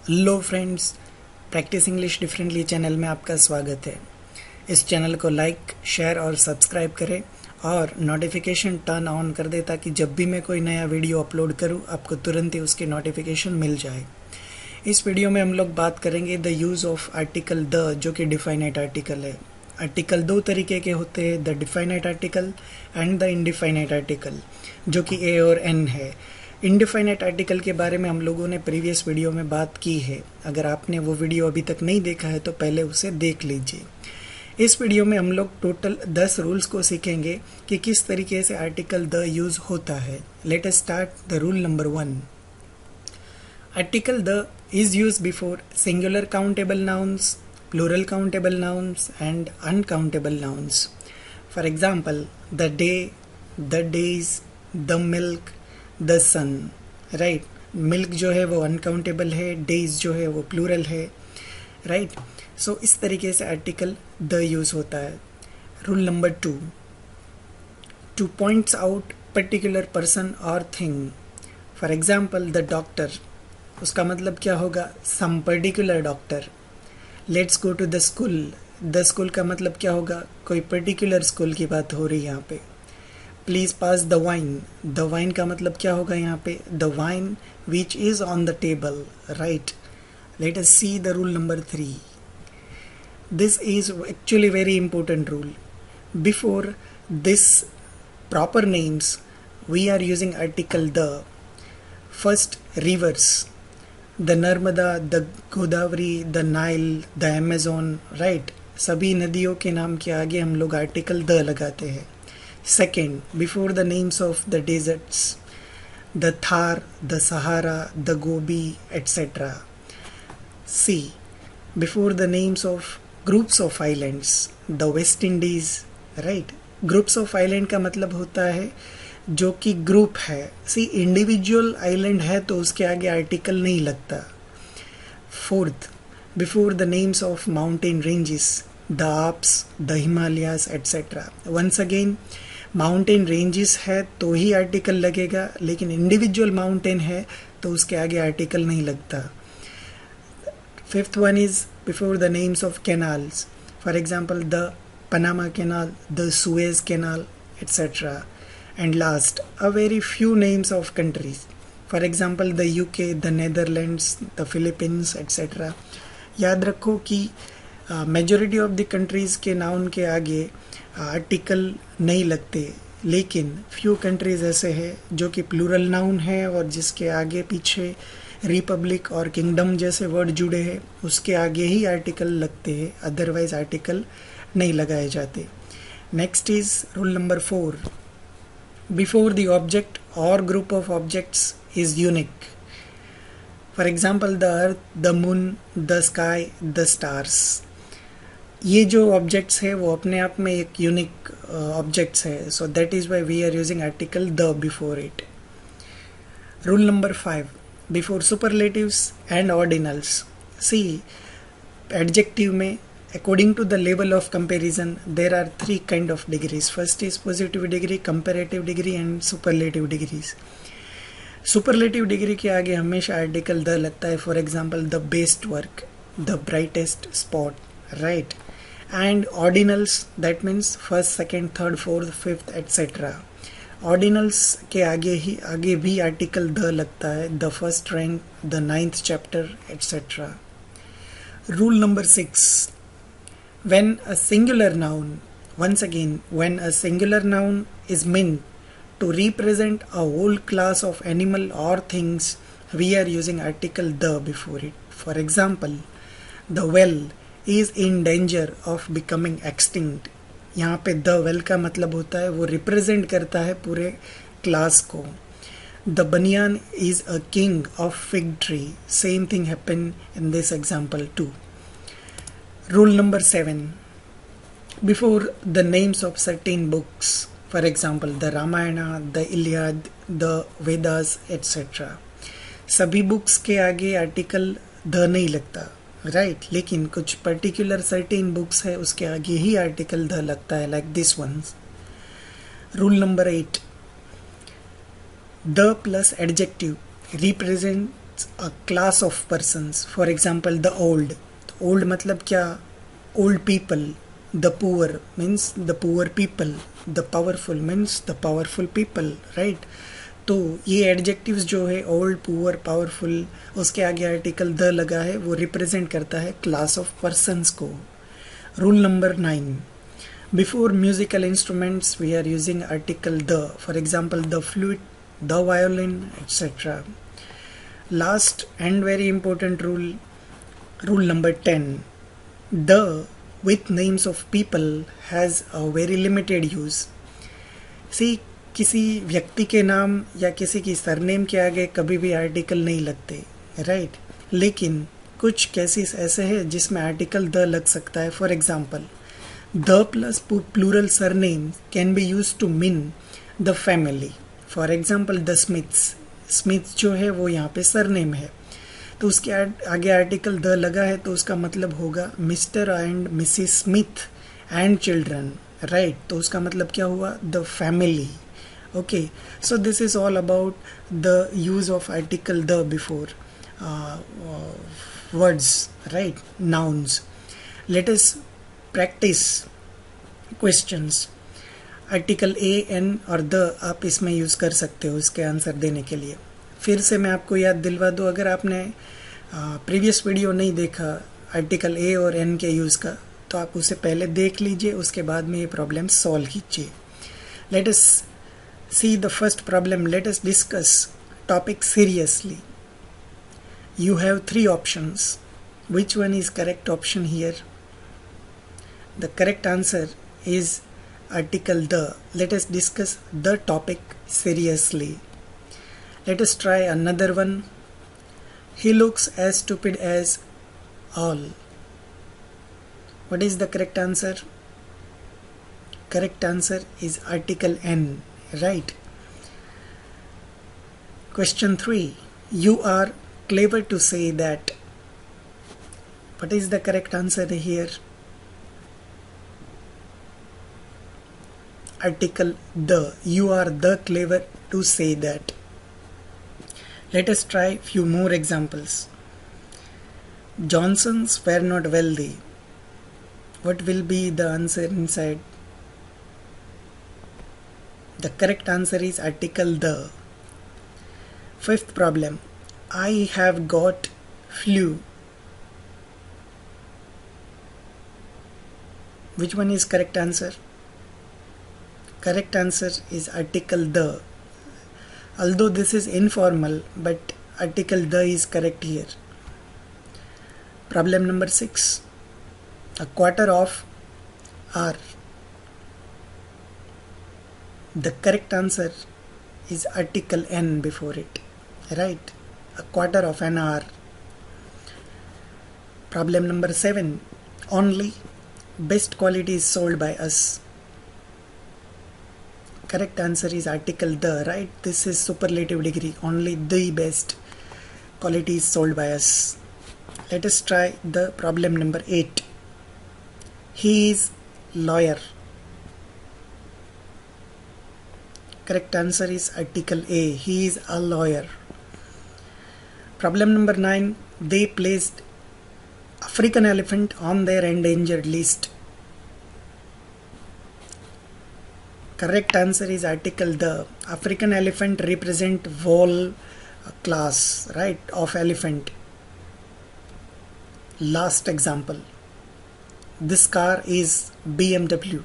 Hello friends, practice English differently channel में आपका स्वागत है। इस चैनल को लाइक, शेयर और सब्सक्राइब करें और नोटिफिकेशन टर्न ऑन कर दें ताकि जब भी मैं कोई नया वीडियो अपलोड करूं आपको तुरंत ही उसकी नोटिफिकेशन मिल जाए। इस वीडियो में हम लोग बात करेंगे the use of article the, जो कि डिफाइनाइट आर्टिकल है। आर्टिकल दो तरीके के होते हैं, the definite article and the indefinite article, जो कि ए और एन है। इनडिफाइनाइट आर्टिकल के बारे में हम लोगों ने प्रीवियस वीडियो में बात की है। अगर आपने वो वीडियो अभी तक नहीं देखा है तो पहले उसे देख लीजिए। इस वीडियो में हम लोग टोटल 10 रूल्स को सीखेंगे कि किस तरीके से आर्टिकल द यूज होता है। Let us start the rule number 1। Article the is used before singular countable nouns, plural countable nouns and uncountable nouns. For example, the day, the days, the milk, the sun. Right? Milk जो है वो uncountable है, days जो है वो plural है। Right? सो इस तरीके से आर्टिकल द यूज होता है। Rule number 2, to points out particular person और thing. For example, the doctor, उसका मतलब क्या होगा? Some particular doctor. Let's go to the school, the school का मतलब क्या होगा? कोई पर्टिकुलर स्कूल की बात हो रही है यहाँ पे। Please pass the wine, the wine का मतलब क्या होगा यहाँ पे? The wine which is on the table. Right? Let us see the rule number 3. This is actually very important rule. Before this proper names we are using article the. First, rivers, the Narmada, the Godavari, the Nile, the Amazon. Right? सभी नदियों के नाम के आगे हम लोग article the लगाते हैं। Second, before the names of the deserts, the Thar, the Sahara, the Gobi etcetera. See, before the names of groups of islands, the West Indies. Right? Groups of island का मतलब होता है जो कि ग्रुप है। सी, individual island है तो उसके आगे आर्टिकल नहीं लगता। Fourth, before the names of mountain ranges, the Alps, the Himalayas etcetera. Once again, mountain ranges है तो ही आर्टिकल लगेगा, लेकिन इंडिविजुअल माउंटेन है तो उसके आगे आर्टिकल नहीं लगता। Fifth one is before the names of canals, for example the Panama Canal, the Suez Canal, etc. And last, a very few names of countries. For example, the UK, the Netherlands, the Philippines, etc. याद रखो कि majority of the countries के noun के आगे article नहीं लगते, लेकिन few countries ऐसे हैं जो कि प्लूरल नाउन है और जिसके आगे पीछे रिपब्लिक और किंगडम जैसे वर्ड जुड़े हैं, उसके आगे ही आर्टिकल लगते हैं, अदरवाइज आर्टिकल नहीं लगाए जाते। Next is rule number 4, before the object or group of objects is unique. For example, the earth, the moon, the sky, the stars. ये जो ऑब्जेक्ट्स है वो अपने आप में एक यूनिक ऑब्जेक्ट्स है, so that is why we are using article the before it. Rule number 5, before superlatives and ordinals. See, adjective में according to the level of comparison there are 3 kind of degrees. First is positive degree, comparative degree and superlative degrees. Superlative degree के आगे हमेशा article the लगता है। For example, the best work, the brightest spot. Right? And ordinals, that means first, second, third, fourth, fifth etcetera. Ordinals के आगे भी article the लगता है। The first rank, the 9th chapter etcetera. Rule number 6, when a singular noun, once again, when a singular noun is meant to represent a whole class of animal or things, we are using article the before it. For example, the whale is in danger of becoming extinct. यहाँ पे the whale का मतलब होता है वो represent करता है पूरे क्लास को। The banyan is a king of fig tree. Same thing happened in this example too. Rule number 7, before the names of certain books, for example the Ramayana, the Iliad, the Vedas, etc. सभी books के आगे article the नहीं लगता। Right? लेकिन कुछ particular certain books है उसके आगे ही आर्टिकल द लगता है, like this ones. Rule number 8, the plus adjective represent a class of persons. For example, the old. Old मतलब क्या? Old people. The poor means the poor people. The powerful means the powerful people, right? तो ये adjectives जो है old, poor, powerful, उसके आगे article the लगा है, वो रिप्रेजेंट करता है क्लास ऑफ पर्सन्स को. Rule number 9. Before musical instruments we are using article the. For example, the flute, the violin, etc. Last and very important rule, rule number 10. The with names of people has a very limited use. See, किसी व्यक्ति के नाम या किसी की surname के आगे कभी भी आर्टिकल नहीं लगते, राइट? लेकिन कुछ केसेस ऐसे हैं जिसमें आर्टिकल द लग सकता है. For example, the plus plural surname can be used to mean the family. For example, the Smiths. Smith जो है वो यहाँ पे सरनेम है, तो उसके आगे आर्टिकल द लगा है, तो उसका मतलब होगा mister and missus Smith and children, right? तो उसका मतलब क्या हुआ? The family. Okay, so this is all about the use of article the before words, right? Nouns. Let us practise questions. Article a, an और the आप इसमें use कर सकते हो इसके आंसर देने के लिए. फिर से मैं आपको याद दिलवा दूँ, अगर आपने प्रीवियस वीडियो नहीं देखा आर्टिकल ए और एन के यूज़ का, तो आप उसे पहले देख लीजिए, उसके बाद में ये प्रॉब्लम सॉल्व कीजिए. Let us see the first problem. Let us discuss topic seriously. You have 3 options. Which one is correct option here? The correct answer is article the. Let us discuss the topic seriously. Let us try another one. He looks as stupid as all. What is the correct answer? Correct answer is article N, right? Question 3. You are clever to say that. What is the correct answer here? Article the. You are the clever to say that. Let us try few more examples. Johnsons were not wealthy. What will be the answer inside? The correct answer is article the. Fifth problem. I have got flu. Which one is correct answer? Correct answer is article the. Although this is informal, but article the is correct here. Problem number 6. A quarter of hour. The correct answer is article N before it, right? A quarter of an hour. Problem number 7. Only best quality is sold by us. Correct answer is article the, right? This is superlative degree. Only the best quality is sold by us. Let us try the problem number 8. He is lawyer. Correct answer is article A. He is a lawyer. Problem number 9. They placed African elephant on their endangered list. Correct answer is article the. African elephant represent whole class, right, of elephant. Last example. This car is BMW.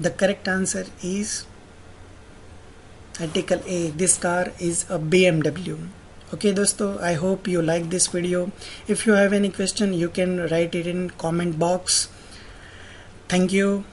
The correct answer is article A. This car is a BMW. Okay दोस्तों, I hope you like this video. If you have any question, you can write it in comment box. Thank you.